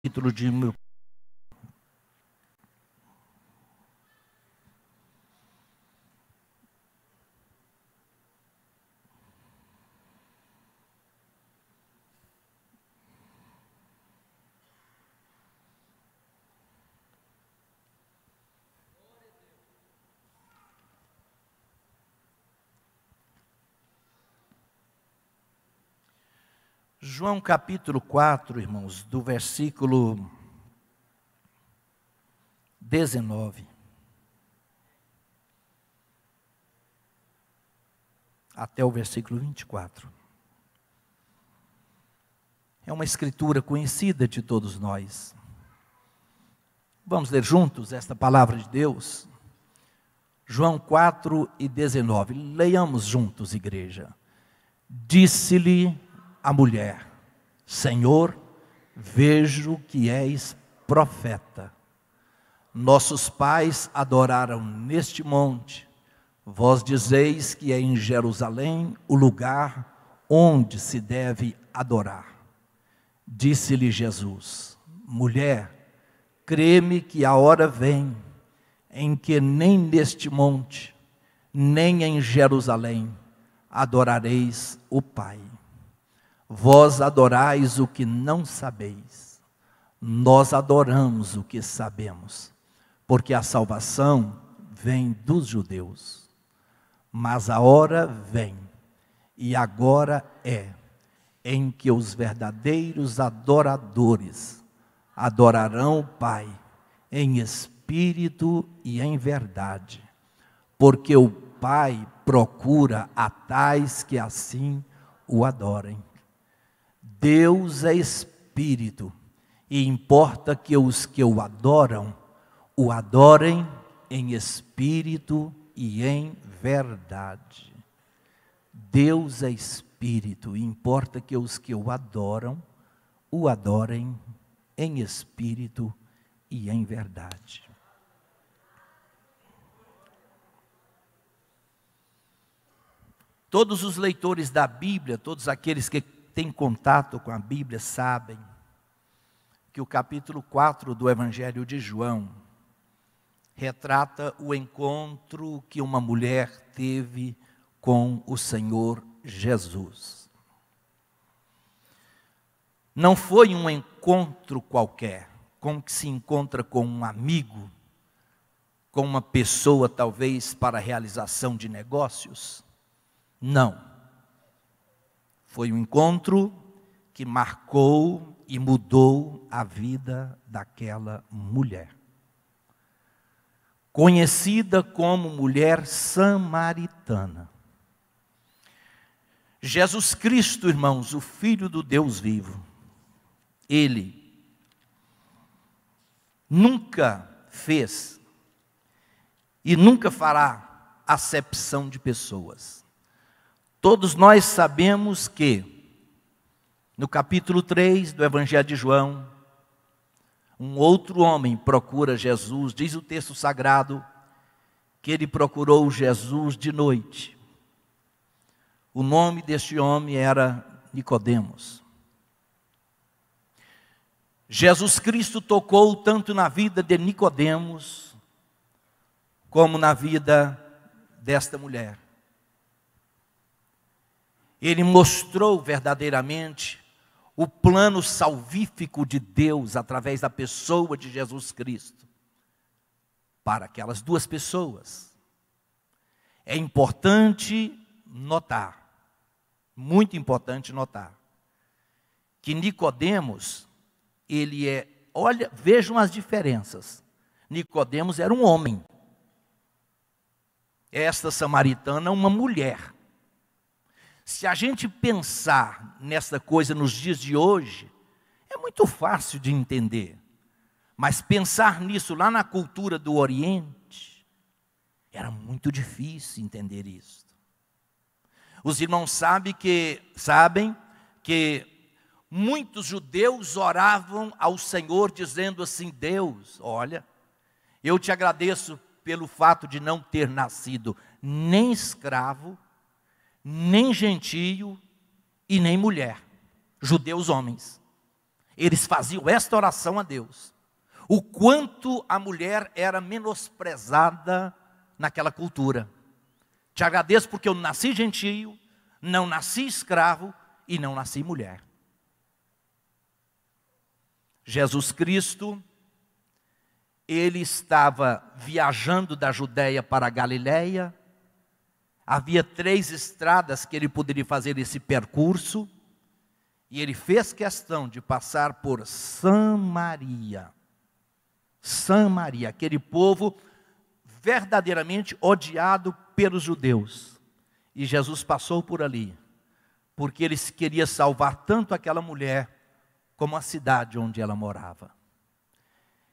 Título de meu. João capítulo 4, irmãos, do versículo 19 até o versículo 24. É uma escritura conhecida de todos nós. Vamos ler juntos esta palavra de Deus? João 4 e 19. Leiamos juntos, igreja. Disse-lhe a mulher: Senhor, vejo que és profeta. Nossos pais adoraram neste monte. Vós dizeis que é em Jerusalém o lugar onde se deve adorar. Disse-lhe Jesus: Mulher, crê-me que a hora vem em que nem neste monte, nem em Jerusalém adorareis o Pai. Vós adorais o que não sabeis. Nós adoramos o que sabemos, porque a salvação vem dos judeus. Mas a hora vem, e agora é, em que os verdadeiros adoradores adorarão o Pai em espírito e em verdade, porque o Pai procura a tais que assim o adorem. Deus é espírito, e importa que os que o adorem em espírito e em verdade. Deus é espírito, e importa que os que o adorem em espírito e em verdade. Todos os leitores da Bíblia, todos aqueles que têm contato com a Bíblia, sabem que o capítulo 4 do Evangelho de João retrata o encontro que uma mulher teve com o Senhor Jesus. Não foi um encontro qualquer, como que se encontra com um amigo, com uma pessoa talvez para a realização de negócios. Não. Foi um encontro que marcou e mudou a vida daquela mulher. Conhecida como mulher samaritana. Jesus Cristo, irmãos, o Filho do Deus vivo, Ele nunca fez e nunca fará acepção de pessoas. Todos nós sabemos que, no capítulo 3 do Evangelho de João, um outro homem procura Jesus, diz o texto sagrado, que ele procurou Jesus de noite. O nome deste homem era Nicodemos. Jesus Cristo tocou tanto na vida de Nicodemos, como na vida desta mulher. Ele mostrou verdadeiramente o plano salvífico de Deus através da pessoa de Jesus Cristo para aquelas duas pessoas. É importante notar, muito importante notar, que Nicodemos, vejam as diferenças. Nicodemos era um homem. Esta samaritana, uma mulher. Se a gente pensar nessa coisa nos dias de hoje, é muito fácil de entender. Mas pensar nisso lá na cultura do Oriente, era muito difícil entender isso. Os irmãos sabem que muitos judeus oravam ao Senhor dizendo assim: Deus, olha, eu te agradeço pelo fato de não ter nascido nem escravo, nem gentio e nem mulher, judeus homens. Eles faziam esta oração a Deus. O quanto a mulher era menosprezada naquela cultura. Te agradeço porque eu nasci gentio, não nasci escravo e não nasci mulher. Jesus Cristo, ele estava viajando da Judéia para a Galiléia. Havia 3 estradas que ele poderia fazer esse percurso. E ele fez questão de passar por Samaria. Samaria, aquele povo verdadeiramente odiado pelos judeus. E Jesus passou por ali, porque ele queria salvar tanto aquela mulher, como a cidade onde ela morava.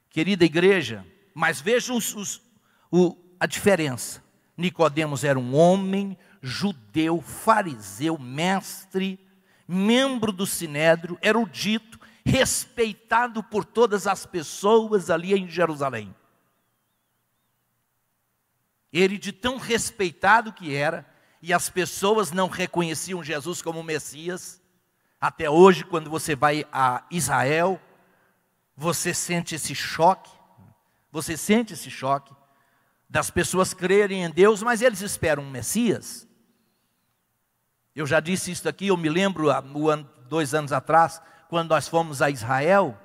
Querida igreja, mas vejam a diferença. Nicodemos era um homem judeu, fariseu, mestre, membro do sinédrio, erudito, respeitado por todas as pessoas ali em Jerusalém. Ele de tão respeitado que era, e as pessoas não reconheciam Jesus como Messias. Até hoje, quando você vai a Israel, você sente esse choque. Você sente esse choque das pessoas crerem em Deus, mas eles esperam um Messias. Eu já disse isso aqui, eu me lembro, 2 anos atrás, quando nós fomos a Israel,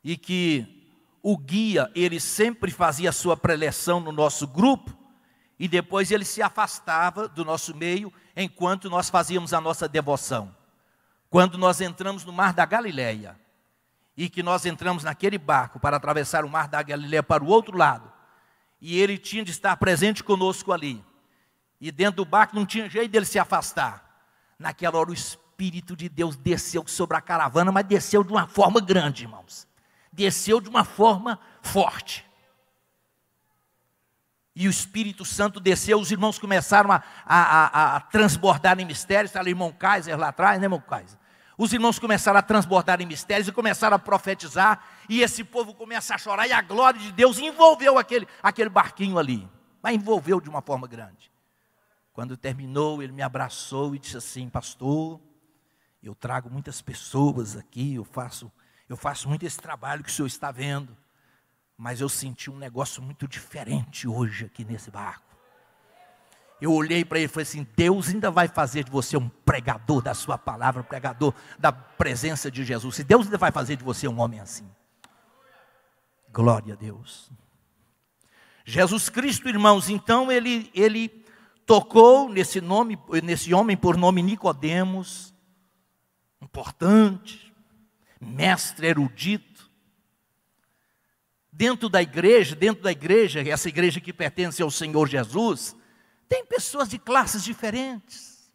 e que o guia, ele sempre fazia a sua preleção no nosso grupo, e depois ele se afastava do nosso meio, enquanto nós fazíamos a nossa devoção. Quando nós entramos no Mar da Galileia, e que nós entramos naquele barco para atravessar o Mar da Galileia para o outro lado, e ele tinha de estar presente conosco ali, e dentro do barco não tinha jeito dele se afastar. Naquela hora o Espírito de Deus desceu sobre a caravana, mas desceu de uma forma grande, irmãos. Desceu de uma forma forte. E o Espírito Santo desceu, os irmãos começaram a transbordar em mistérios. Está ali o irmão Kaiser lá atrás, né, irmão Kaiser? Os irmãos começaram a transbordar em mistérios e começaram a profetizar. E esse povo começa a chorar e a glória de Deus envolveu aquele barquinho ali. Mas envolveu de uma forma grande. Quando terminou, ele me abraçou e disse assim: pastor, eu trago muitas pessoas aqui, eu faço muito esse trabalho que o senhor está vendo, mas eu senti um negócio muito diferente hoje aqui nesse barco. Eu olhei para ele e falei assim: Deus ainda vai fazer de você um pregador da sua palavra, um pregador da presença de Jesus. Se Deus ainda vai fazer de você um homem assim. Glória a Deus. Jesus Cristo, irmãos, então ele tocou nesse homem por nome Nicodemos, importante, mestre erudito. Dentro da igreja, essa igreja que pertence ao Senhor Jesus, tem pessoas de classes diferentes.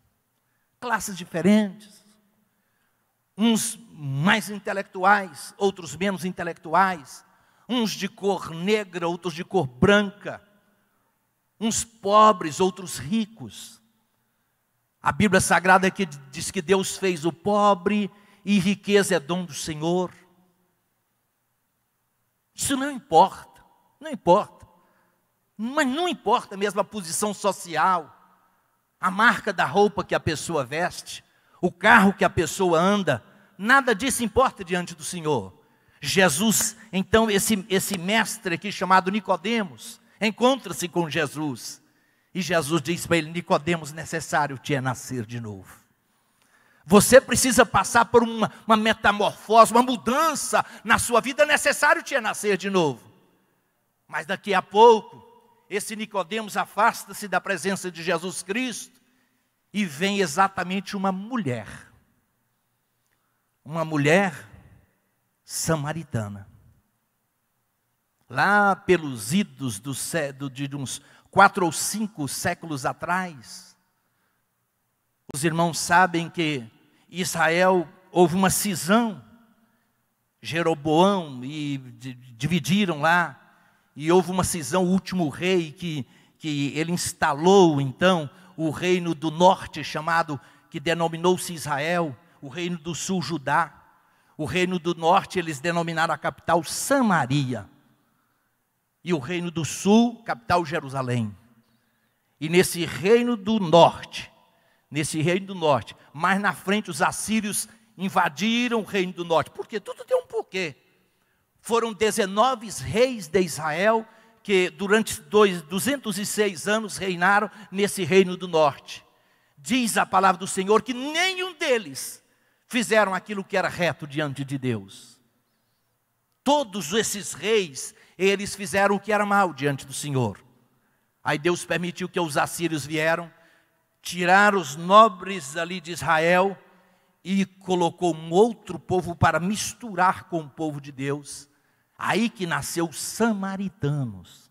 Uns mais intelectuais, outros menos intelectuais. Uns de cor negra, outros de cor branca. Uns pobres, outros ricos. A Bíblia Sagrada que diz que Deus fez o pobre e riqueza é dom do Senhor. Isso não importa. Mas não importa mesmo a posição social, a marca da roupa que a pessoa veste, o carro que a pessoa anda, nada disso importa diante do Senhor. Jesus, então esse mestre aqui chamado Nicodemos, encontra-se com Jesus, e Jesus diz para ele: Nicodemos, necessário te é nascer de novo. Você precisa passar por uma metamorfose, uma mudança na sua vida, é necessário te é nascer de novo. Mas daqui a pouco, esse Nicodemos afasta-se da presença de Jesus Cristo, e vem exatamente uma mulher samaritana. Lá pelos idos de uns 4 ou 5 séculos atrás, os irmãos sabem que em Israel houve uma cisão, Jeroboão, e dividiram lá, e houve uma cisão, o último rei que ele instalou então o reino do norte, que denominou-se Israel, o reino do sul, Judá. O reino do norte eles denominaram a capital Samaria, e o reino do sul, capital Jerusalém. E nesse reino do norte, mais na frente os assírios invadiram o reino do norte. Por quê? Tudo tem um porquê. Foram 19 reis de Israel que durante 206 anos reinaram nesse reino do norte. Diz a palavra do Senhor que nenhum deles fizeram aquilo que era reto diante de Deus. Todos esses reis, eles fizeram o que era mal diante do Senhor. Aí Deus permitiu que os assírios vieram, tiraram os nobres ali de Israel e colocou um outro povo para misturar com o povo de Deus. Aí que nasceu os samaritanos.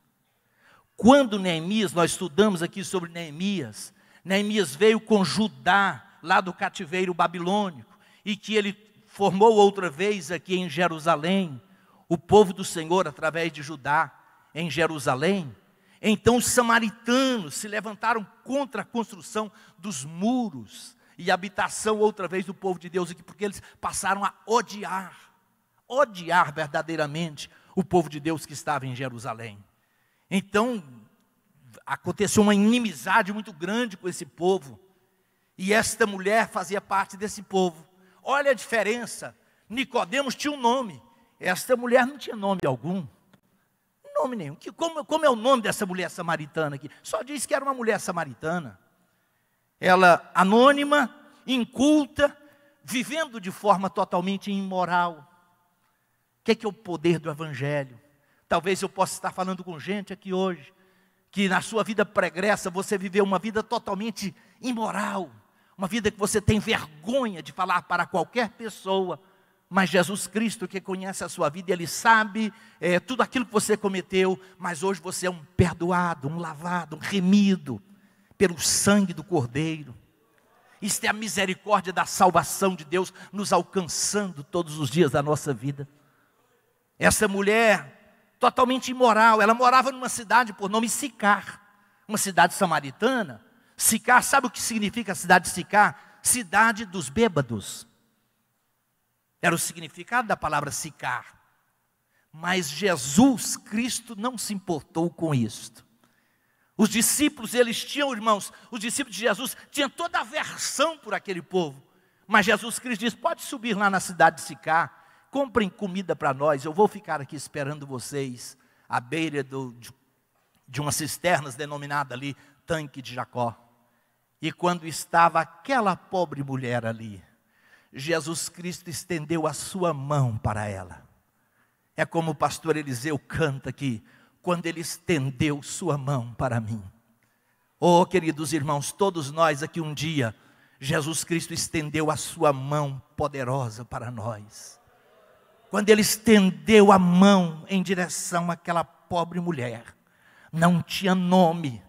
Quando Neemias, nós estudamos aqui sobre Neemias, Neemias veio com Judá, lá do cativeiro babilônico, e que ele formou outra vez aqui em Jerusalém, o povo do Senhor através de Judá, em Jerusalém. Então os samaritanos se levantaram contra a construção dos muros e a habitação outra vez do povo de Deus aqui, porque eles passaram a odiar verdadeiramente o povo de Deus que estava em Jerusalém. Então aconteceu uma inimizade muito grande com esse povo, e esta mulher fazia parte desse povo. Olha a diferença, Nicodemos tinha um nome, esta mulher não tinha nome algum. Nome nenhum. Como é o nome dessa mulher samaritana aqui? Só diz que era uma mulher samaritana. Ela anônima, inculta, vivendo de forma totalmente imoral. O que é o poder do Evangelho? Talvez eu possa estar falando com gente aqui hoje, que na sua vida pregressa você viveu uma vida totalmente imoral, uma vida que você tem vergonha de falar para qualquer pessoa. Mas Jesus Cristo, que conhece a sua vida, Ele sabe tudo aquilo que você cometeu, mas hoje você é um perdoado, um lavado, um remido pelo sangue do Cordeiro. Isto é a misericórdia da salvação de Deus nos alcançando todos os dias da nossa vida. Essa mulher, totalmente imoral, ela morava numa cidade por nome Sicar, uma cidade samaritana. Sicar, sabe o que significa a cidade de Sicar? Cidade dos bêbados. Era o significado da palavra Sicar. Mas Jesus Cristo não se importou com isto. Os discípulos, eles tinham, irmãos, os discípulos de Jesus tinham toda a aversão por aquele povo. Mas Jesus Cristo diz: pode subir lá na cidade de Sicar, comprem comida para nós, eu vou ficar aqui esperando vocês, à beira de umas cisternas denominada ali, Tanque de Jacó. E quando estava aquela pobre mulher ali, Jesus Cristo estendeu a sua mão para ela. É como o pastor Eliseu canta aqui, quando ele estendeu sua mão para mim. Oh, queridos irmãos, todos nós aqui um dia, Jesus Cristo estendeu a sua mão poderosa para nós. Quando ele estendeu a mão em direção àquela pobre mulher, não tinha nome,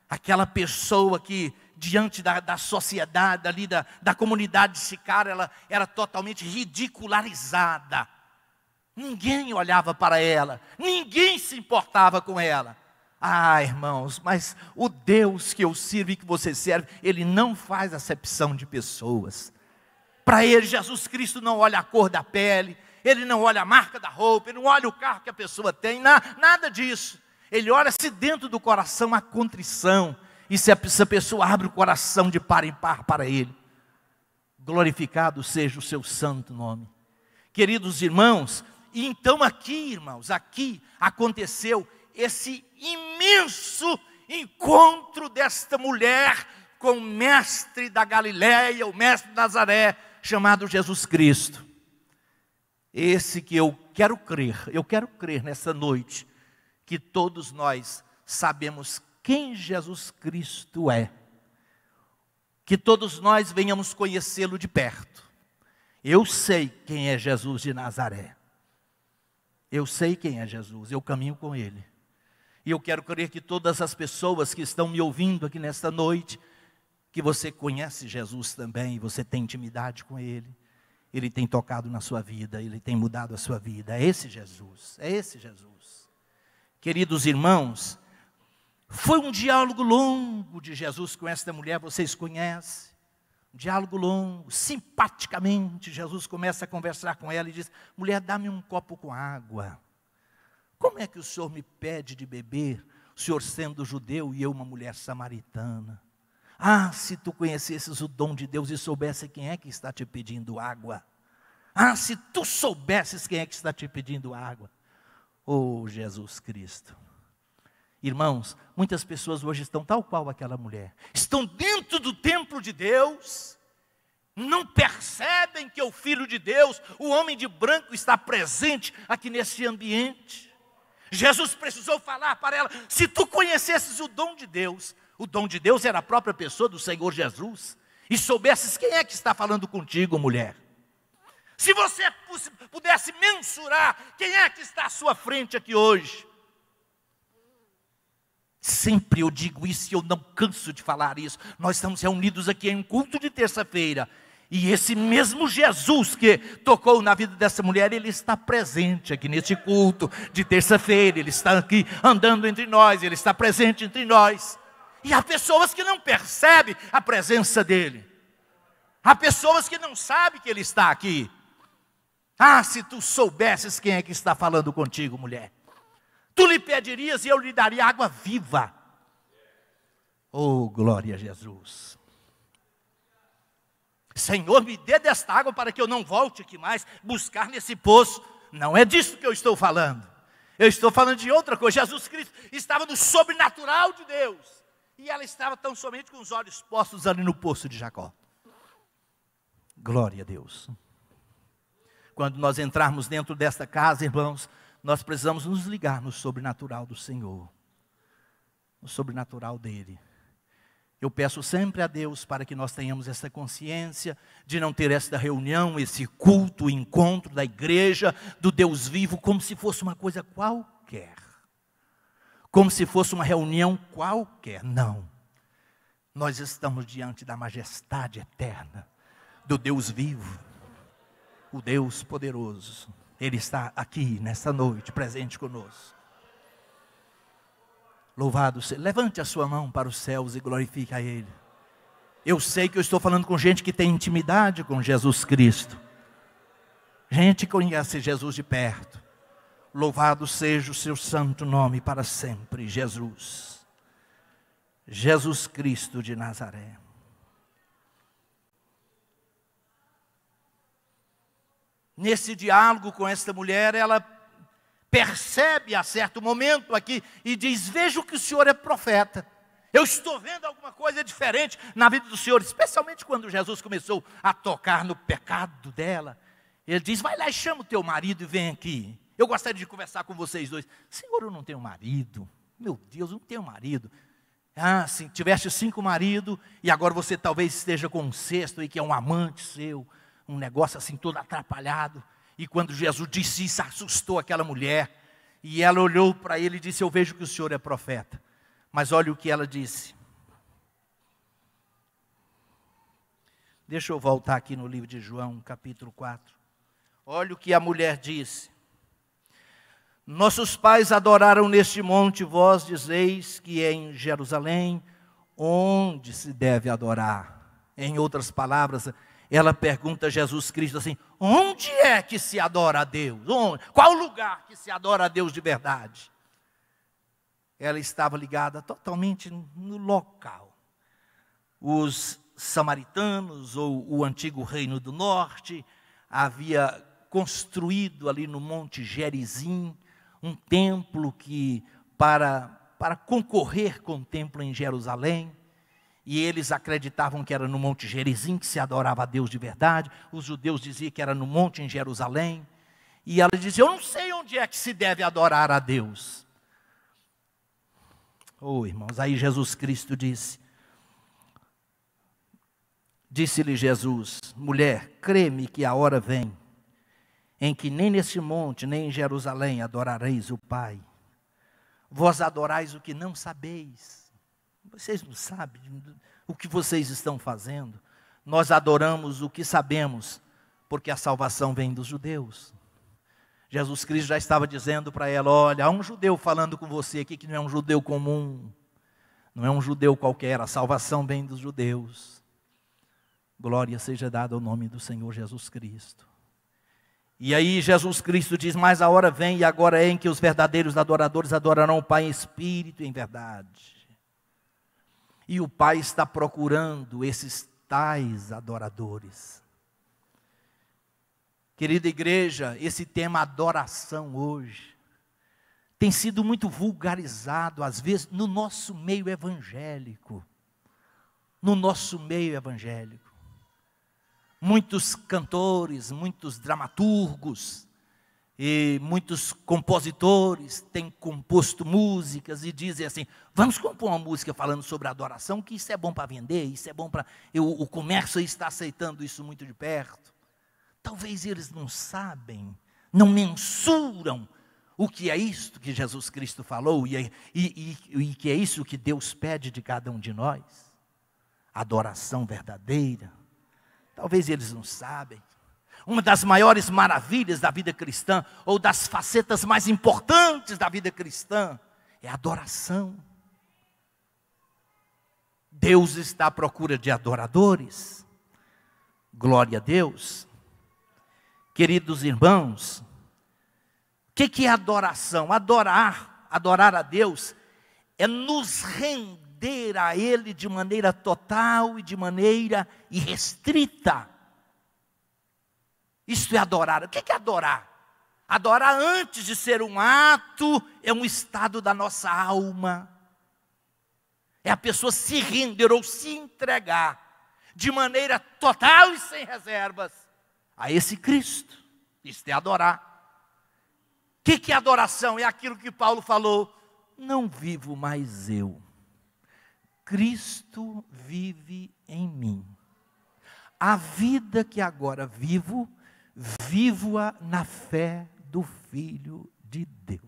aquela pessoa que diante da sociedade ali, da comunidade de Sicar, ela era totalmente ridicularizada. Ninguém olhava para ela, ninguém se importava com ela. Ah, irmãos, mas o Deus que eu sirvo e que você serve, Ele não faz acepção de pessoas. Para Ele, Jesus Cristo não olha a cor da pele, Ele não olha a marca da roupa, Ele não olha o carro que a pessoa tem, nada disso. Ele olha se dentro do coração a contrição, e se essa pessoa abre o coração de par em par para Ele. Glorificado seja o seu santo nome. Queridos irmãos, e então aqui, irmãos, aqui aconteceu esse imenso encontro desta mulher com o mestre da Galileia, o mestre de Nazaré, chamado Jesus Cristo. Esse que eu quero crer nessa noite, que todos nós sabemos quem Jesus Cristo é. Que todos nós venhamos conhecê-lo de perto. Eu sei quem é Jesus de Nazaré. Eu sei quem é Jesus, eu caminho com Ele. E eu quero crer que todas as pessoas que estão me ouvindo aqui nesta noite, que você conhece Jesus também, você tem intimidade com Ele. Ele tem tocado na sua vida, Ele tem mudado a sua vida. É esse Jesus, é esse Jesus. Queridos irmãos, foi um diálogo longo de Jesus com esta mulher, vocês conhecem. Um diálogo longo, simpaticamente, Jesus começa a conversar com ela e diz: mulher, dá-me um copo com água. Como é que o Senhor me pede de beber, o Senhor sendo judeu e eu uma mulher samaritana? Ah, se tu conhecesses o dom de Deus e soubesse quem é que está te pedindo água. Ah, se tu soubesses quem é que está te pedindo água. Oh, Jesus Cristo. Irmãos, muitas pessoas hoje estão tal qual aquela mulher. Estão dentro do templo de Deus, não percebem que o Filho de Deus, o homem de branco, está presente aqui nesse ambiente. Jesus precisou falar para ela: se tu conhecesses o dom de Deus era a própria pessoa do Senhor Jesus, e soubesses quem é que está falando contigo, mulher. Se você pudesse mensurar quem é que está à sua frente aqui hoje. Sempre eu digo isso e eu não canso de falar isso. Nós estamos reunidos aqui em um culto de terça-feira. E esse mesmo Jesus que tocou na vida dessa mulher, Ele está presente aqui neste culto de terça-feira. Ele está aqui andando entre nós, Ele está presente entre nós. E há pessoas que não percebem a presença dEle. Há pessoas que não sabem que Ele está aqui. Ah, se tu soubesses quem é que está falando contigo, mulher. Tu lhe pedirias e eu lhe daria água viva. Oh, glória a Jesus. Senhor, me dê desta água para que eu não volte aqui mais buscar nesse poço. Não é disso que eu estou falando. Eu estou falando de outra coisa. Jesus Cristo estava no sobrenatural de Deus. E ela estava tão somente com os olhos postos ali no poço de Jacó. Glória a Deus. Quando nós entrarmos dentro desta casa, irmãos, nós precisamos nos ligar no sobrenatural do Senhor, no sobrenatural dEle. Eu peço sempre a Deus para que nós tenhamos essa consciência de não ter esta reunião, esse culto, encontro da igreja, do Deus vivo, como se fosse uma coisa qualquer. Como se fosse uma reunião qualquer. Não. Nós estamos diante da majestade eterna, do Deus vivo, o Deus poderoso. Ele está aqui, nesta noite, presente conosco. Louvado seja. Levante a sua mão para os céus e glorifique a Ele. Eu sei que eu estou falando com gente que tem intimidade com Jesus Cristo. Gente que conhece Jesus de perto. Louvado seja o seu santo nome para sempre, Jesus. Jesus Cristo de Nazaré. Nesse diálogo com esta mulher, ela percebe a certo momento aqui e diz: vejo que o senhor é profeta. Eu estou vendo alguma coisa diferente na vida do senhor, especialmente quando Jesus começou a tocar no pecado dela. Ele diz: vai lá e chama o teu marido e vem aqui. Eu gostaria de conversar com vocês dois. Senhor, eu não tenho marido. Meu Deus, eu não tenho marido. Ah, sim, tiveste 5 maridos e agora você talvez esteja com um 6º e que é um amante seu. Um negócio assim todo atrapalhado. E quando Jesus disse isso, assustou aquela mulher. E ela olhou para ele e disse: eu vejo que o senhor é profeta. Mas olha o que ela disse. Deixa eu voltar aqui no livro de João, capítulo 4. Olha o que a mulher disse. Nossos pais adoraram neste monte, vós dizeis que é em Jerusalém onde se deve adorar. Em outras palavras, ela pergunta a Jesus Cristo assim: onde é que se adora a Deus? Onde? Qual lugar que se adora a Deus de verdade? Ela estava ligada totalmente no local. Os samaritanos, ou o antigo reino do norte, havia construído ali no Monte Gerizim um templo que, para concorrer com o templo em Jerusalém, e eles acreditavam que era no Monte Gerizim que se adorava a Deus de verdade. Os judeus diziam que era no monte em Jerusalém. E ela dizia: eu não sei onde é que se deve adorar a Deus. Oh, irmãos, aí Jesus Cristo disse-lhe Jesus: mulher, crê-me que a hora vem, em que nem neste monte, nem em Jerusalém adorareis o Pai. Vós adorais o que não sabeis. Vocês não sabem o que vocês estão fazendo. Nós adoramos o que sabemos, porque a salvação vem dos judeus. Jesus Cristo já estava dizendo para ela: olha, há um judeu falando com você aqui que não é um judeu comum, não é um judeu qualquer, a salvação vem dos judeus. Glória seja dada ao nome do Senhor Jesus Cristo. E aí Jesus Cristo diz: mas a hora vem e agora é em que os verdadeiros adoradores adorarão o Pai em espírito e em verdade. E o Pai está procurando esses tais adoradores. Querida igreja, esse tema adoração hoje tem sido muito vulgarizado, às vezes, no nosso meio evangélico. No nosso meio evangélico. Muitos cantores, muitos dramaturgos e muitos compositores têm composto músicas e dizem assim: vamos compor uma música falando sobre adoração, que isso é bom para vender, isso é bom para... O comércio está aceitando isso muito de perto. Talvez eles não sabem, não mensuram o que é isto que Jesus Cristo falou e que é isso que Deus pede de cada um de nós. Adoração verdadeira. Talvez eles não sabem. Uma das maiores maravilhas da vida cristã, ou das facetas mais importantes da vida cristã, é a adoração. Deus está à procura de adoradores. Glória a Deus. Queridos irmãos, o que é adoração? Adorar a Deus é nos render a Ele de maneira total e de maneira irrestrita. Isto é adorar. O que é adorar? Adorar, antes de ser um ato, é um estado da nossa alma. É a pessoa se render ou se entregar de maneira total e sem reservas a esse Cristo. Isto é adorar. O que é adoração? É aquilo que Paulo falou: não vivo mais eu, Cristo vive em mim. A vida que agora vivo, vivo-a na fé do Filho de Deus.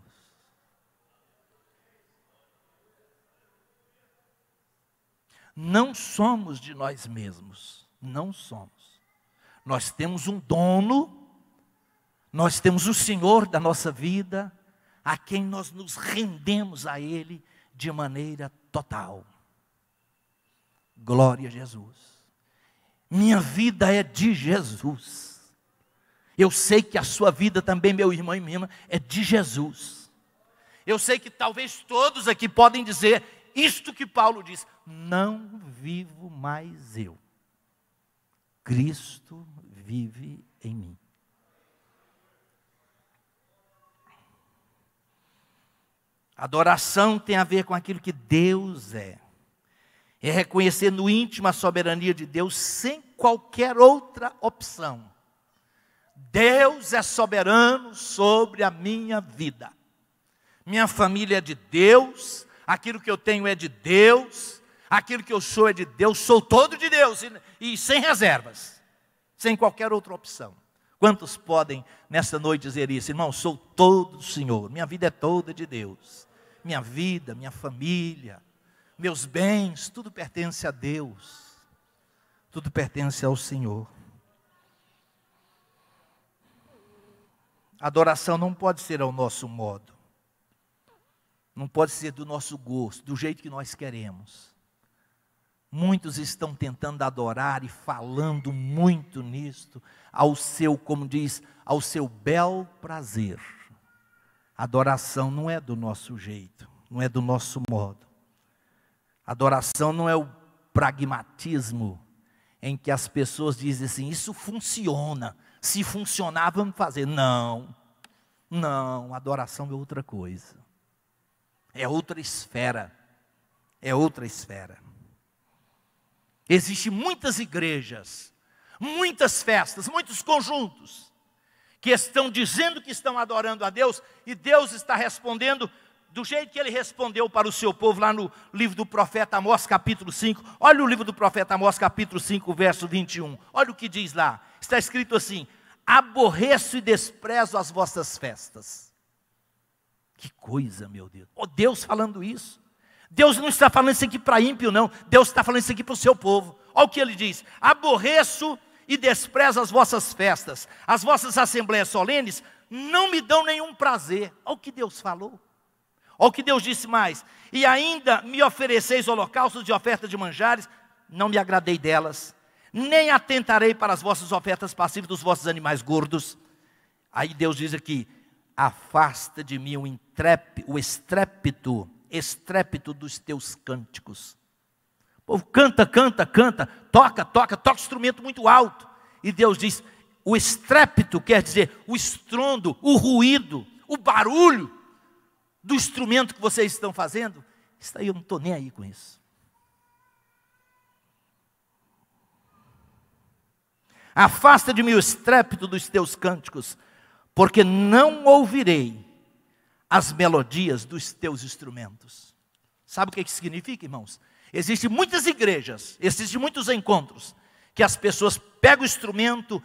Não somos de nós mesmos, não somos. Nós temos um dono, nós temos o Senhor da nossa vida, a quem nós nos rendemos a Ele de maneira total. Glória a Jesus. Minha vida é de Jesus. Eu sei que a sua vida também, meu irmão e minha irmã, é de Jesus. Eu sei que talvez todos aqui podem dizer isto que Paulo diz: não vivo mais eu, Cristo vive em mim. Adoração tem a ver com aquilo que Deus é. É reconhecer no íntimo a soberania de Deus sem qualquer outra opção. Deus é soberano sobre a minha vida. Minha família é de Deus, aquilo que eu tenho é de Deus, aquilo que eu sou é de Deus, sou todo de Deus e sem reservas, sem qualquer outra opção. Quantos podem nesta noite dizer isso? Irmão, sou todo do Senhor, minha vida é toda de Deus. Minha vida, minha família, meus bens, tudo pertence a Deus. Tudo pertence ao Senhor. A adoração não pode ser ao nosso modo. Não pode ser do nosso gosto, do jeito que nós queremos. Muitos estão tentando adorar e falando muito nisto, ao seu, como diz, ao seu bel prazer. Adoração não é do nosso jeito, não é do nosso modo. Adoração não é o pragmatismo em que as pessoas dizem assim: isso funciona, se funcionar vamos fazer. Não, adoração é outra coisa. É outra esfera, é outra esfera. Existem muitas igrejas, muitas festas, muitos conjuntos que estão dizendo que estão adorando a Deus, e Deus está respondendo do jeito que Ele respondeu para o seu povo lá no livro do profeta Amós, capítulo 5. Olha o livro do profeta Amós, capítulo 5, verso 21. Olha o que diz lá. Está escrito assim: aborreço e desprezo as vossas festas. Que coisa, meu Deus. Oh, Deus falando isso. Deus não está falando isso aqui para ímpio, não. Deus está falando isso aqui para o seu povo. Olha o que Ele diz: aborreço e desprezo as vossas festas, as vossas assembleias solenes não me dão nenhum prazer. Olha o que Deus falou. Olha o que Deus disse mais: e ainda me ofereceis holocaustos de oferta de manjares, não me agradei delas, nem atentarei para as vossas ofertas passivas dos vossos animais gordos. Aí Deus diz aqui: afasta de mim o estrépito dos teus cânticos. O povo canta, toca instrumento muito alto. E Deus diz: O estrépito quer dizer o estrondo, o ruído, o barulho do instrumento que vocês estão fazendo. Isso aí eu não estou nem aí com isso. Afasta de mim o estrépito dos teus cânticos, porque não ouvirei as melodias dos teus instrumentos. Sabe o que significa, irmãos? Existem muitas igrejas, existem muitos encontros, que as pessoas pegam o instrumento,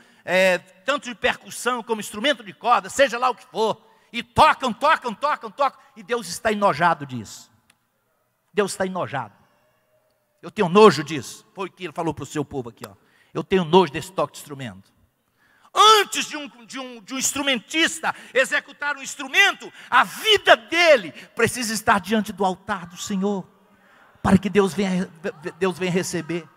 tanto de percussão como instrumento de corda, seja lá o que for, e tocam, e Deus está enojado disso. Deus está enojado. Eu tenho nojo disso. Foi o que ele falou para o seu povo aqui, ó. Eu tenho nojo desse toque de instrumento. Antes de um instrumentista executar um instrumento, a vida dele precisa estar diante do altar do Senhor, para que Deus venha receber.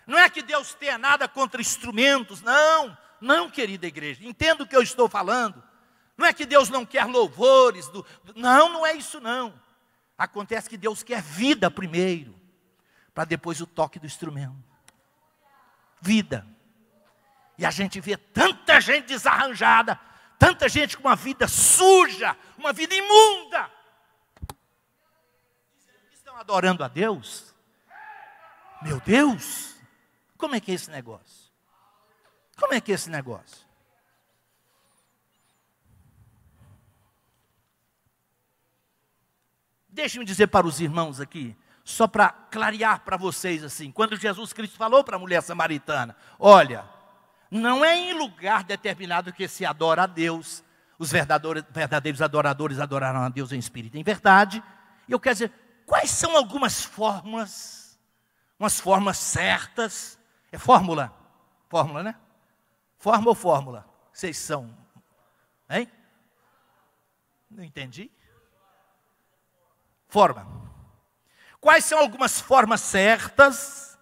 Não é que Deus tenha nada contra instrumentos, não, querida igreja, entenda o que eu estou falando. Não é que Deus não quer louvores, não é isso não. Acontece que Deus quer vida primeiro, para depois o toque do instrumento. Vida. E a gente vê tanta gente desarranjada, tanta gente com uma vida suja, uma vida imunda. Estão adorando a Deus? Meu Deus, como é que é esse negócio? Como é que é esse negócio? Deixe-me dizer para os irmãos aqui, só para clarear para vocês assim, quando Jesus Cristo falou para a mulher samaritana, olha, não é em lugar determinado que se adora a Deus, os verdadeiros adoradores adorarão a Deus em espírito e em verdade. E eu quero dizer, quais são algumas formas, umas formas certas, é fórmula, né? Forma ou fórmula? Vocês são, hein? Não entendi? Forma. Quais são algumas formas certas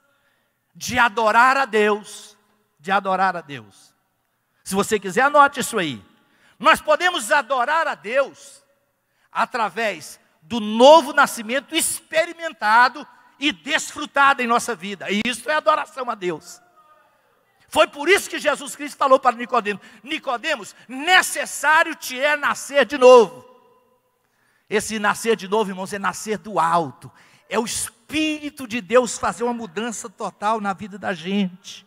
de adorar a Deus? De adorar a Deus. Se você quiser, anote isso aí. Nós podemos adorar a Deus através do novo nascimento experimentado e desfrutado em nossa vida. E isso é adoração a Deus. Foi por isso que Jesus Cristo falou para Nicodemos: Nicodemos, necessário te é nascer de novo. Esse nascer de novo, irmãos, é nascer do alto. É o Espírito de Deus fazer uma mudança total na vida da gente.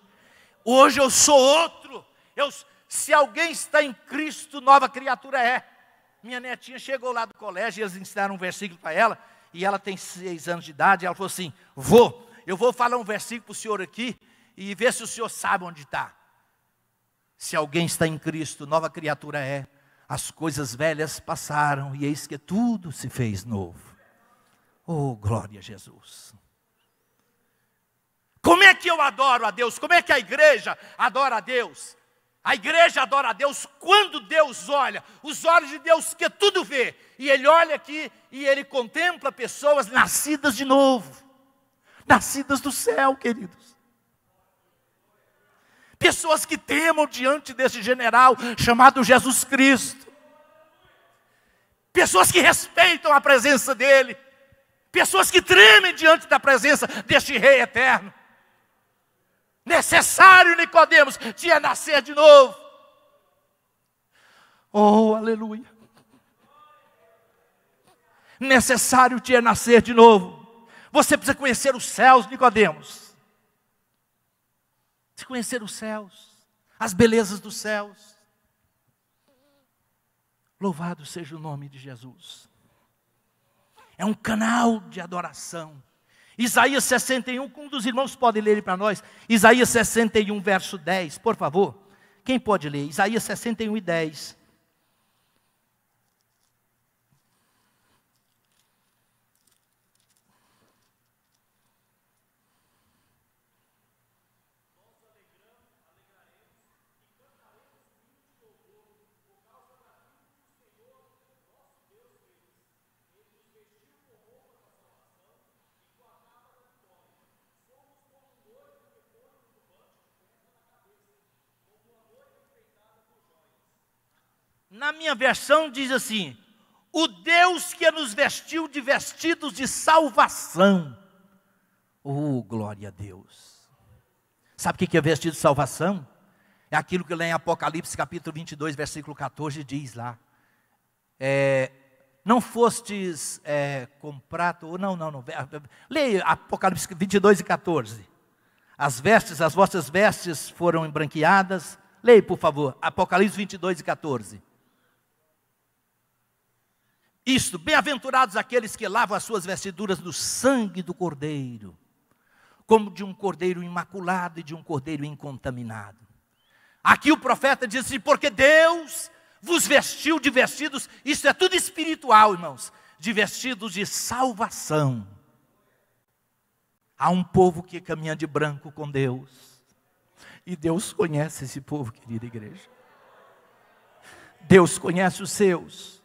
Hoje eu sou outro. Se alguém está em Cristo, nova criatura é. Minha netinha chegou lá do colégio e eles ensinaram um versículo para ela. E ela tem 6 anos de idade. E ela falou assim: eu vou falar um versículo para o senhor aqui e ver se o senhor sabe onde está. Se alguém está em Cristo, nova criatura é. As coisas velhas passaram e eis que tudo se fez novo. Oh, glória a Jesus. Como é que eu adoro a Deus? Como é que a igreja adora a Deus? A igreja adora a Deus quando Deus olha, os olhos de Deus que tudo vê. E Ele olha aqui e Ele contempla pessoas nascidas de novo. Nascidas do céu, queridos. Pessoas que temam diante desse general chamado Jesus Cristo. Pessoas que respeitam a presença dEle. Pessoas que tremem diante da presença deste Rei eterno. Necessário, Nicodemos, tinha nascer de novo. Oh, aleluia. Necessário tinha nascer de novo. Você precisa conhecer os céus, Nicodemos. Precisa conhecer os céus, as belezas dos céus. Louvado seja o nome de Jesus. É um canal de adoração. Isaías 61, um dos irmãos pode ler ele para nós. Isaías 61, verso 10, por favor. Quem pode ler? Isaías 61 e 10. Na minha versão diz assim: o Deus que nos vestiu de vestidos de salvação. Oh, glória a Deus. Sabe o que é vestido de salvação? É aquilo que lá em Apocalipse capítulo 22, versículo 14 diz lá. Não fostes com prata, ou não. Leia Apocalipse 22 e 14. As vossas vestes foram embranqueadas. Leia, por favor, Apocalipse 22 e 14. Isto, bem-aventurados aqueles que lavam as suas vestiduras no sangue do Cordeiro, como de um cordeiro imaculado e de um cordeiro incontaminado. Aqui o profeta diz assim, porque Deus vos vestiu de vestidos, isso é tudo espiritual, irmãos, de vestidos de salvação. Há um povo que caminha de branco com Deus, e Deus conhece esse povo, querida igreja. Deus conhece os seus.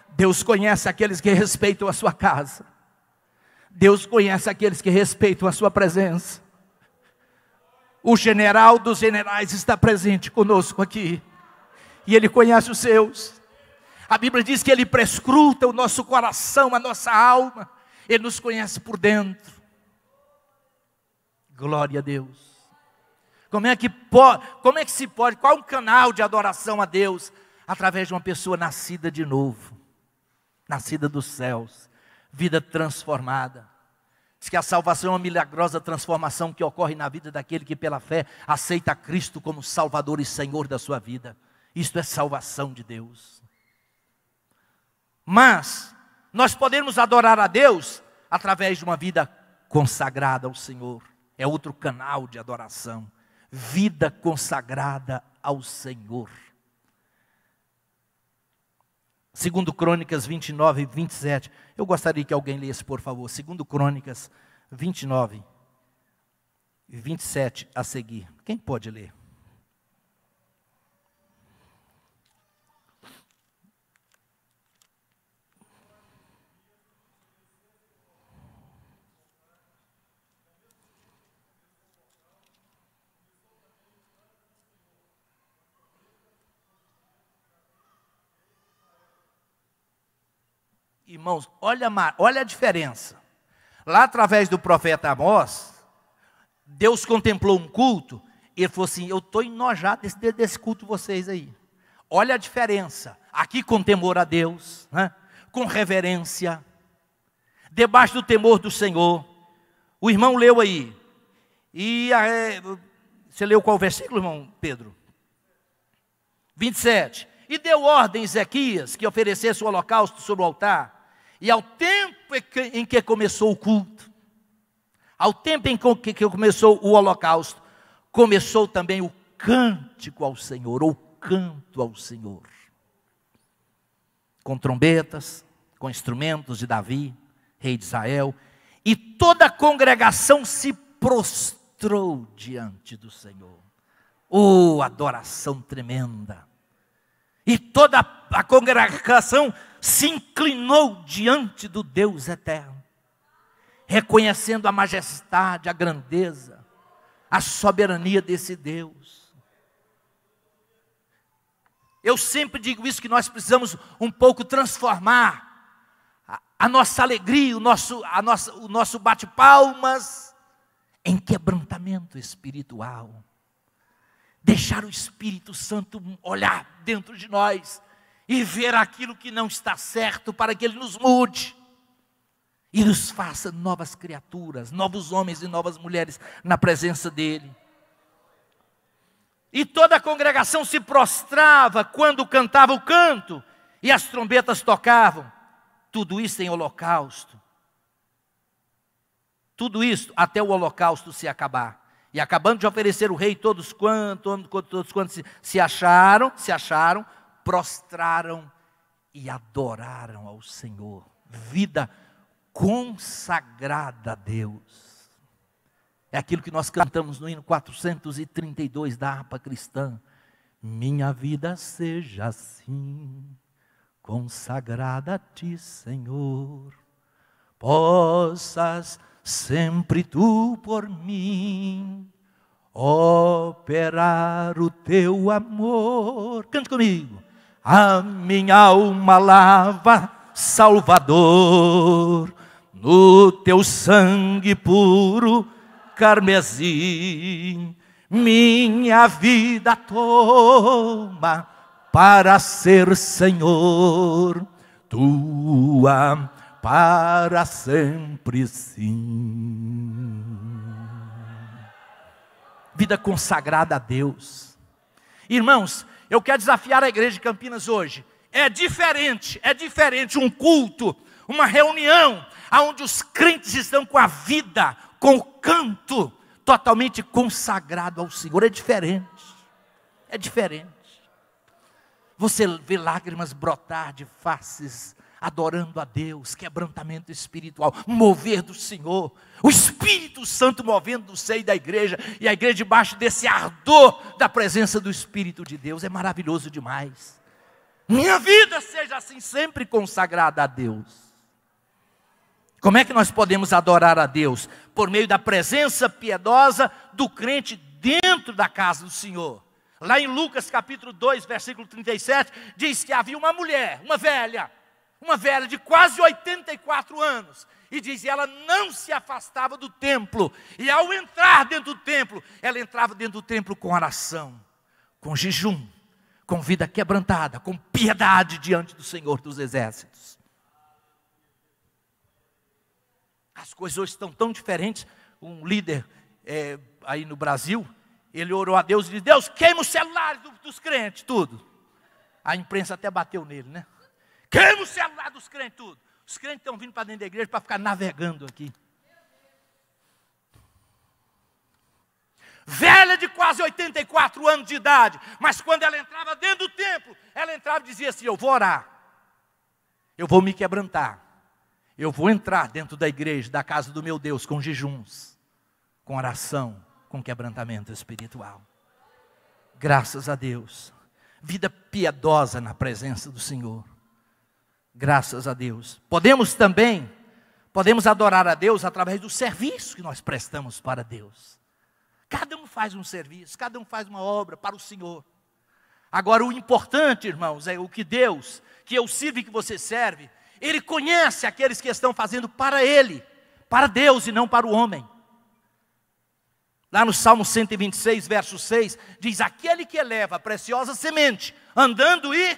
Deus conhece aqueles que respeitam a sua casa. Deus conhece aqueles que respeitam a sua presença. O general dos generais está presente conosco aqui. E Ele conhece os seus. A Bíblia diz que Ele prescruta o nosso coração, a nossa alma. Ele nos conhece por dentro. Glória a Deus. Como é que se pode, qual é o canal de adoração a Deus? Através de uma pessoa nascida de novo. Nascida dos céus. Vida transformada. Diz que a salvação é uma milagrosa transformação que ocorre na vida daquele que pela fé aceita Cristo como Salvador e Senhor da sua vida. Isto é salvação de Deus. Mas nós podemos adorar a Deus através de uma vida consagrada ao Senhor. É outro canal de adoração. Vida consagrada ao Senhor. 2 Crônicas 29 e 27. Eu gostaria que alguém lesse, por favor. 2 Crônicas 29 e 27 a seguir. Quem pode ler? Irmãos, olha a diferença. Lá através do profeta Amós, Deus contemplou um culto, e ele falou assim, eu estou enojado desse culto de vocês aí. Olha a diferença. Aqui com temor a Deus, né? Com reverência, debaixo do temor do Senhor. O irmão leu aí. Você leu qual versículo, irmão Pedro? 27. E deu ordem Ezequias que oferecesse o holocausto sobre o altar. E ao tempo em que começou o culto, ao tempo em que começou o holocausto, começou também o cântico ao Senhor, ou canto ao Senhor. Com trombetas, com instrumentos de Davi, rei de Israel. E toda a congregação se prostrou diante do Senhor. Oh, adoração tremenda! E toda a congregação se inclinou diante do Deus eterno, reconhecendo a majestade, a grandeza, a soberania desse Deus. Eu sempre digo isso, que nós precisamos um pouco transformar a nossa alegria, o nosso bate-palmas em quebrantamento espiritual. Deixar o Espírito Santo olhar dentro de nós e ver aquilo que não está certo, para que Ele nos mude e nos faça novas criaturas, novos homens e novas mulheres na presença dEle. E toda a congregação se prostrava quando cantava o canto e as trombetas tocavam. Tudo isso em holocausto. Tudo isso até o holocausto se acabar. E acabando de oferecer o rei, todos quantos se acharam, prostraram e adoraram ao Senhor. Vida consagrada a Deus. É aquilo que nós cantamos no hino 432 da harpa cristã. Minha vida seja assim, consagrada a Ti, Senhor. Possas sempre Tu por mim operar o Teu amor. Cante comigo. A minha alma lava, Salvador, no Teu sangue puro carmesim. minha vida toma para ser Senhor, tua para sempre sim. Vida consagrada a Deus. Irmãos, eu quero desafiar a igreja de Campinas hoje. É diferente um culto, uma reunião, onde os crentes estão com a vida, com o canto, totalmente consagrado ao Senhor. É diferente. Você vê lágrimas brotar de faces, adorando a Deus, quebrantamento espiritual, mover do Senhor, o Espírito Santo movendo do seio da igreja, e a igreja debaixo desse ardor da presença do Espírito de Deus. É maravilhoso demais. Minha vida seja assim, sempre consagrada a Deus. Como é que nós podemos adorar a Deus? Por meio da presença piedosa do crente dentro da casa do Senhor. Lá em Lucas capítulo 2, versículo 37, diz que havia uma mulher, uma velha de quase 84 anos. E diz, ela não se afastava do templo. E ao entrar dentro do templo, ela entrava dentro do templo com oração, com jejum, com vida quebrantada, com piedade diante do Senhor dos exércitos. As coisas hoje estão tão diferentes. Um líder aí no Brasil, ele orou a Deus e disse, Deus, queima os celulares dos crentes, tudo. A imprensa até bateu nele, né? Queima o celular dos crentes, tudo. Os crentes estão vindo para dentro da igreja para ficar navegando aqui. Velha de quase 84 anos de idade, mas quando ela entrava dentro do templo, ela entrava e dizia assim, eu vou orar, eu vou me quebrantar, eu vou entrar dentro da igreja, da casa do meu Deus, com jejuns, com oração, com quebrantamento espiritual. Graças a Deus. Vida piedosa na presença do Senhor. Graças a Deus. Podemos adorar a Deus através do serviço que nós prestamos para Deus. Cada um faz um serviço, cada um faz uma obra para o Senhor. Agora o importante, irmãos, é o que Deus, que eu sirvo e que você serve, Ele conhece aqueles que estão fazendo para Ele, para Deus e não para o homem. Lá no Salmo 126, verso 6, diz, aquele que eleva a preciosa semente, andando e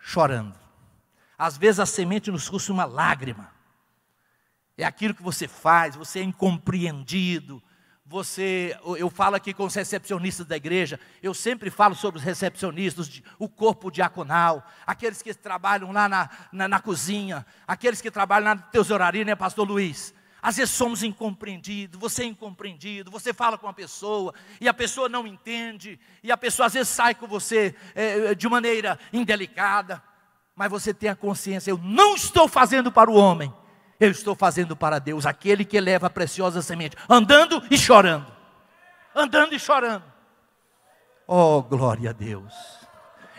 chorando. Às vezes a semente nos custa uma lágrima. É aquilo que você faz, você é incompreendido. Eu falo aqui com os recepcionistas da igreja, eu sempre falo sobre os recepcionistas, o corpo diaconal, aqueles que trabalham lá na cozinha, aqueles que trabalham na tesouraria, né, pastor Luiz? Às vezes somos incompreendidos, você é incompreendido, você fala com uma pessoa e a pessoa não entende, e a pessoa às vezes sai com você de maneira indelicada, mas você tem a consciência, eu não estou fazendo para o homem, eu estou fazendo para Deus, aquele que eleva a preciosa semente, andando e chorando, andando e chorando. Oh, glória a Deus.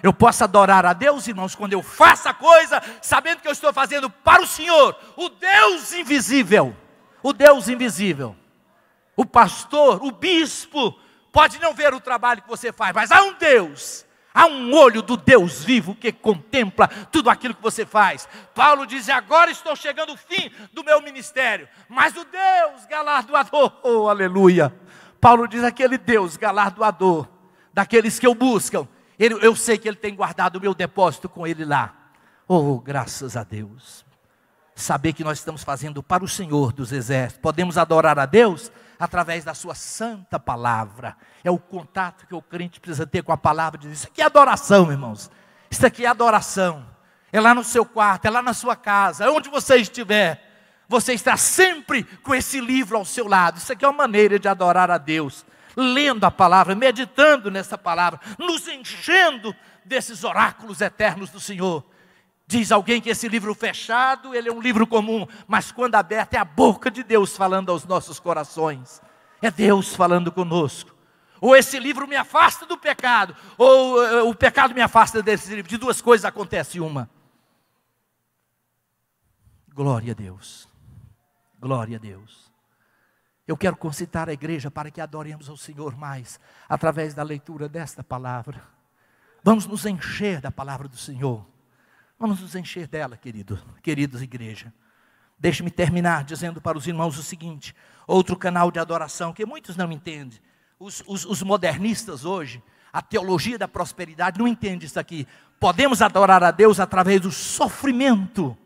Eu posso adorar a Deus, irmãos, quando eu faço a coisa, sabendo que eu estou fazendo para o Senhor, o Deus invisível. O Deus invisível, o pastor, o bispo, pode não ver o trabalho que você faz, mas há um Deus, há um olho do Deus vivo que contempla tudo aquilo que você faz. Paulo diz, agora estou chegando ao fim do meu ministério, mas o Deus galardoador, oh aleluia. Paulo diz, aquele Deus galardoador, daqueles que o buscam, eu sei que Ele tem guardado o meu depósito com Ele lá. Oh, graças a Deus. Saber que nós estamos fazendo para o Senhor dos exércitos. Podemos adorar a Deus através da sua santa palavra. É o contato que o crente precisa ter com a palavra de Deus. Isso aqui é adoração, irmãos. Isso aqui é adoração. É lá no seu quarto, é lá na sua casa, onde você estiver. Você está sempre com esse livro ao seu lado. Isso aqui é uma maneira de adorar a Deus. Lendo a palavra, meditando nessa palavra, nos enchendo desses oráculos eternos do Senhor. Diz alguém que esse livro fechado, ele é um livro comum, mas quando aberto é a boca de Deus falando aos nossos corações. É Deus falando conosco. Ou esse livro me afasta do pecado, ou o pecado me afasta desse livro. De duas coisas acontece uma. Glória a Deus. Glória a Deus. Eu quero concitar a igreja para que adoremos ao Senhor mais, através da leitura desta palavra. Vamos nos encher da palavra do Senhor. Vamos nos encher dela, queridos igreja. Deixe-me terminar dizendo para os irmãos o seguinte, outro canal de adoração que muitos não entendem. Os modernistas hoje, a teologia da prosperidade, não entende isso aqui. Podemos adorar a Deus através do sofrimento,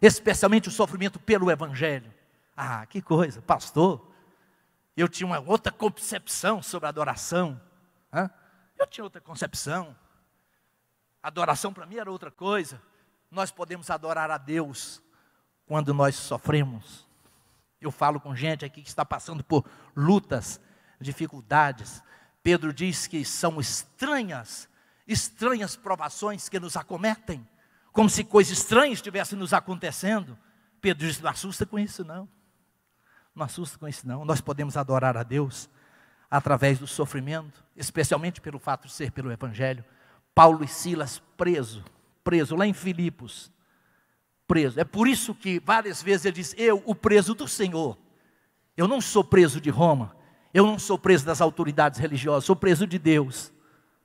especialmente o sofrimento pelo Evangelho. Ah, que coisa, pastor. Eu tinha uma outra concepção sobre a adoração. Eu tinha outra concepção. Adoração para mim era outra coisa. Nós podemos adorar a Deus quando nós sofremos. Eu falo com gente aqui que está passando por lutas, dificuldades. Pedro diz que são estranhas provações que nos acometem, como se coisas estranhas estivessem nos acontecendo. Pedro diz, não assusta com isso não. Não assusta com isso não. Nós podemos adorar a Deus através do sofrimento, especialmente pelo fato de ser pelo Evangelho. Paulo e Silas preso lá em Filipos, preso. É por isso que várias vezes ele diz, eu, o preso do Senhor. Eu não sou preso de Roma, eu não sou preso das autoridades religiosas, sou preso de Deus,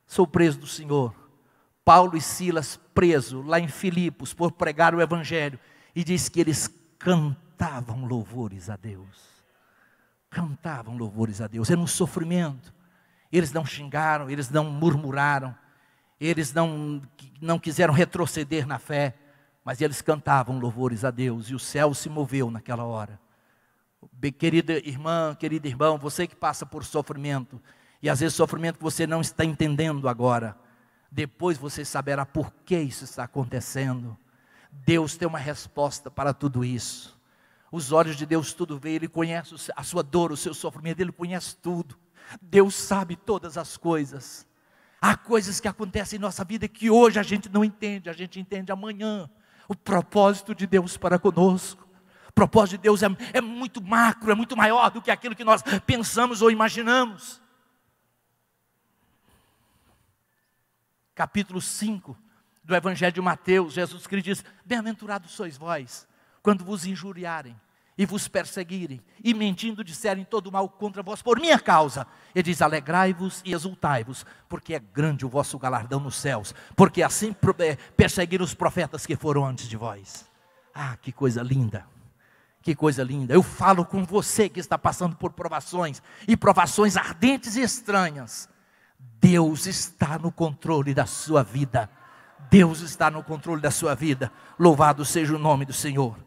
sou preso do Senhor. Paulo e Silas preso lá em Filipos por pregar o Evangelho, e diz que eles cantavam louvores a Deus. Cantavam louvores a Deus, era um sofrimento. Eles não xingaram, eles não murmuraram, eles não quiseram retroceder na fé, mas eles cantavam louvores a Deus, e o céu se moveu naquela hora. Querida irmã, querido irmão, você que passa por sofrimento, e às vezes sofrimento que você não está entendendo agora, depois você saberá por que isso está acontecendo. Deus tem uma resposta para tudo isso. Os olhos de Deus tudo vê, Ele conhece a sua dor, o seu sofrimento, Ele conhece tudo. Deus sabe todas as coisas. Há coisas que acontecem em nossa vida que hoje a gente não entende, a gente entende amanhã. O propósito de Deus para conosco. O propósito de Deus é muito macro, é muito maior do que aquilo que nós pensamos ou imaginamos. Capítulo 5 do Evangelho de Mateus, Jesus Cristo diz, bem-aventurados sois vós, quando vos injuriarem e vos perseguirem, e mentindo disserem todo mal contra vós por minha causa. Ele diz, alegrai-vos e exultai-vos, porque é grande o vosso galardão nos céus, porque assim perseguiram os profetas que foram antes de vós. Ah, que coisa linda, que coisa linda. Eu falo com você que está passando por provações, e provações ardentes e estranhas. Deus está no controle da sua vida. Deus está no controle da sua vida. Louvado seja o nome do Senhor.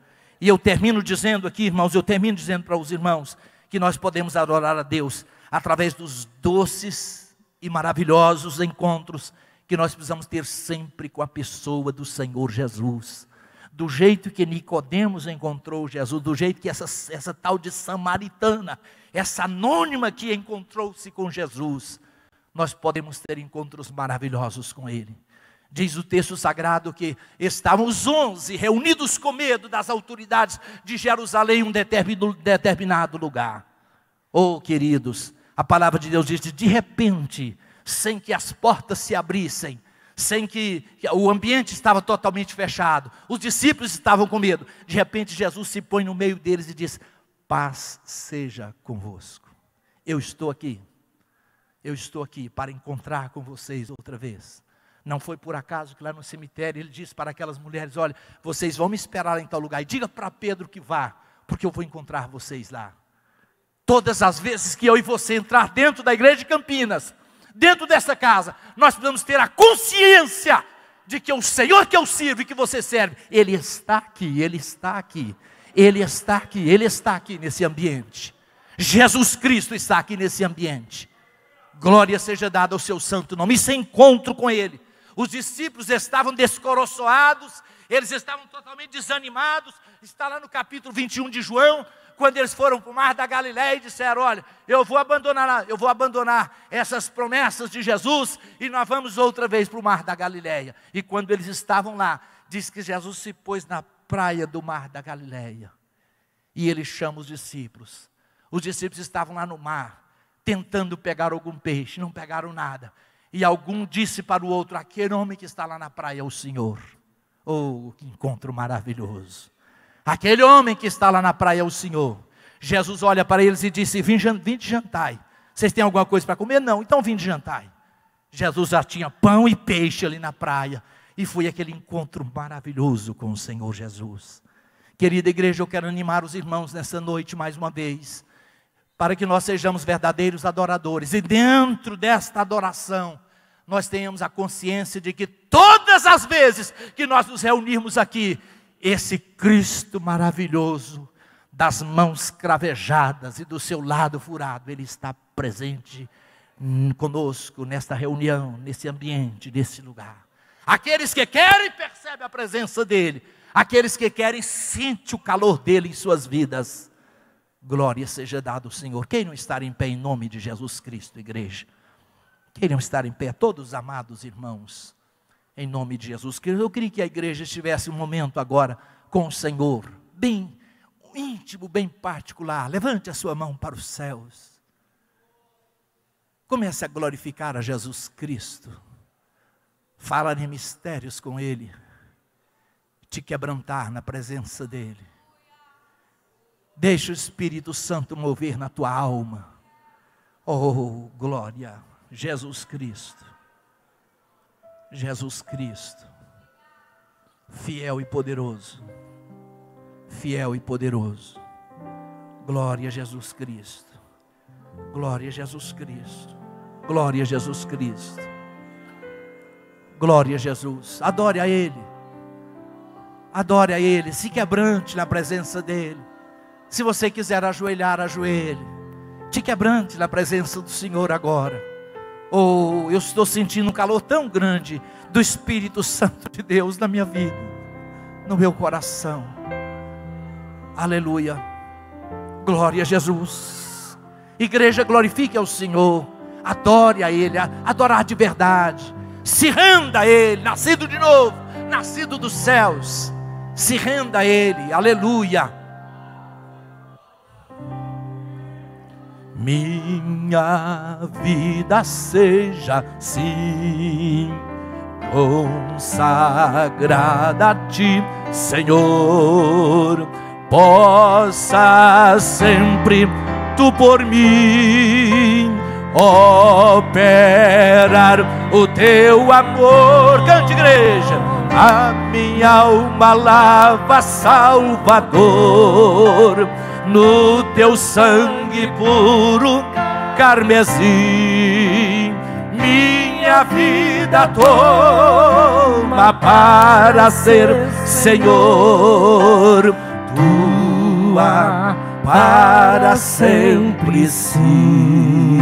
E eu termino dizendo aqui, irmãos, para os irmãos, que nós podemos adorar a Deus através dos doces e maravilhosos encontros que nós precisamos ter sempre com a pessoa do Senhor Jesus. Do jeito que Nicodemos encontrou Jesus, do jeito que essa tal de samaritana, essa anônima que encontrou-se com Jesus, nós podemos ter encontros maravilhosos com Ele. Diz o texto sagrado que estavam os 11 reunidos com medo das autoridades de Jerusalém em um determinado lugar. Oh, queridos, a palavra de Deus diz, de repente, sem que as portas se abrissem, sem que o ambiente estava totalmente fechado, os discípulos estavam com medo, de repente Jesus se põe no meio deles e diz, paz seja convosco. Eu estou aqui para encontrar com vocês outra vez. Não foi por acaso que lá no cemitério ele disse para aquelas mulheres, olha, vocês vão me esperar em tal lugar, e diga para Pedro que vá, porque eu vou encontrar vocês lá. Todas as vezes que eu e você entrar dentro da igreja de Campinas, dentro dessa casa, nós precisamos ter a consciência de que o Senhor que eu sirvo e que você serve, Ele está aqui, Ele está aqui, Ele está aqui, Ele está aqui nesse ambiente. Jesus Cristo está aqui nesse ambiente. Glória seja dada ao seu santo nome. Isso é encontro com Ele. Os discípulos estavam descoroçoados, eles estavam totalmente desanimados. Está lá no capítulo 21 de João, quando eles foram para o mar da Galileia e disseram, olha, eu vou abandonar essas promessas de Jesus e nós vamos outra vez para o mar da Galileia. E quando eles estavam lá, diz que Jesus se pôs na praia do mar da Galileia. E Ele chama os discípulos. Os discípulos estavam lá no mar, tentando pegar algum peixe, não pegaram nada. E algum disse para o outro, aquele homem que está lá na praia é o Senhor. Oh, que encontro maravilhoso. Aquele homem que está lá na praia é o Senhor. Jesus olha para eles e disse, vinde jantai. Vocês têm alguma coisa para comer? Não, então vinde jantai. Jesus já tinha pão e peixe ali na praia. E foi aquele encontro maravilhoso com o Senhor Jesus. Querida igreja, eu quero animar os irmãos nessa noite mais uma vez. para que nós sejamos verdadeiros adoradores. E dentro desta adoração, nós tenhamos a consciência de que todas as vezes que nós nos reunirmos aqui, esse Cristo maravilhoso, das mãos cravejadas e do seu lado furado, Ele está presente conosco nesta reunião, nesse ambiente, nesse lugar. Aqueles que querem percebem a presença dEle, aqueles que querem sentem o calor dEle em suas vidas. Glória seja dada ao Senhor. Quem não está em pé em nome de Jesus Cristo, igreja? Quem não está em pé? Todos os amados irmãos, em nome de Jesus Cristo. Eu queria que a igreja estivesse um momento agora com o Senhor, bem íntimo, bem particular. Levante a sua mão para os céus. Comece a glorificar a Jesus Cristo. Fala em mistérios com Ele. Te quebrantar na presença dEle. Deixa o Espírito Santo mover na tua alma. Oh, glória. Jesus Cristo. Jesus Cristo. Fiel e poderoso. Fiel e poderoso. Glória a Jesus Cristo. Glória a Jesus Cristo. Glória a Jesus Cristo. Glória a Jesus. Adore a Ele. Adore a Ele. Se quebrante na presença dEle. Se você quiser ajoelhar, ajoelhe. Te quebrante na presença do Senhor agora. Oh, eu estou sentindo um calor tão grande do Espírito Santo de Deus na minha vida, no meu coração. Aleluia. Glória a Jesus. Igreja, glorifique ao Senhor. Adore a Ele, adorar de verdade. Se renda a Ele, nascido de novo, nascido dos céus. Se renda a Ele, aleluia. Minha vida seja assim, consagrada a Ti, Senhor. Possa sempre Tu por mim operar o Teu amor. Cante, igreja. A minha alma lava, Salvador, no Teu sangue puro carmesim. Minha vida toma para ser, Senhor, Tua para sempre sim.